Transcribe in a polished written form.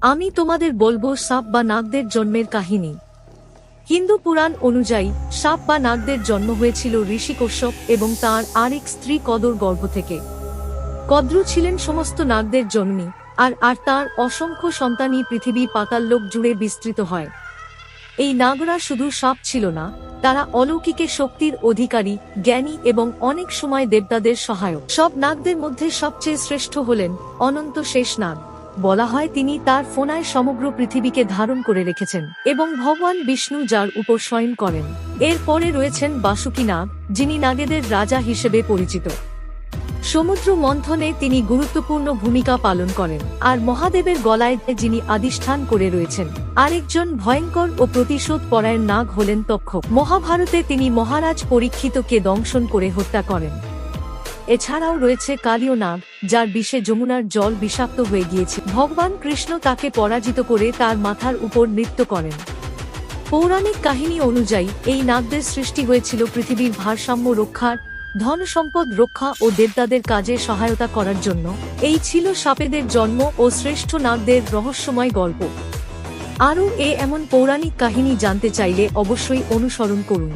আমি তোমাদের বলবো সাপ বা নাগদের জন্মের কাহিনী। হিন্দু পুরাণ অনুযায়ী সাপ বা নাগদের জন্ম হয়েছিল ঋষি কশ্যপ এবং তাঁর আরেক স্ত্রী কদর গর্ভ থেকে। কদ্রু ছিলেন সমস্ত নাগদের জননী, আর তাঁর অসংখ্য সন্তানই পৃথিবী পাতাললোক জুড়ে বিস্তৃত হয়। এই নাগরা শুধু সাপ ছিল না, তারা অলৌকিকে শক্তির অধিকারী, জ্ঞানী এবং অনেক সময় দেবতাদের সহায়ক। সব নাগদের মধ্যে সবচেয়ে শ্রেষ্ঠ হলেন অনন্ত শেষ নাগ। বলা হয় তিনি তার ফোনায় সমগ্র পৃথিবীকে ধারণ করে রেখেছেন এবং ভগবান বিষ্ণু যার উপর শয়ন করেন। এরপরে রয়েছেন বাসুকী নাগ, যিনি নাগেদের রাজা হিসেবে পরিচিত। সমুদ্র মন্থনে তিনি গুরুত্বপূর্ণ ভূমিকা পালন করেন, আর মহাদেবের গলায় যিনি আদিষ্ঠান করে রয়েছেন। আরেকজন ভয়ঙ্কর ও প্রতিশোধ পরায়ণ নাগ হলেন তক্ষক। মহাভারতে তিনি মহারাজ পরীক্ষিতকে দংশন করে হত্যা করেন। এছাড়াও রয়েছে কালীয় নাগ, যার বিষে যমুনার জল বিষাক্ত হয়ে গিয়েছে। ভগবান কৃষ্ণ তাকে পরাজিত করে তার মাথার উপর নৃত্য করেন। পৌরাণিক কাহিনী অনুযায়ী এই নাগদের সৃষ্টি হয়েছিল পৃথিবীর ভারসাম্য রক্ষার, ধন সম্পদ রক্ষা ও দেবতাদের কাজে সহায়তা করার জন্য। এই ছিল সাপেদের জন্ম ও শ্রেষ্ঠ নাগদের রহস্যময় গল্প। আরও এমন পৌরাণিক কাহিনী জানতে চাইলে অবশ্যই অনুসরণ করুন।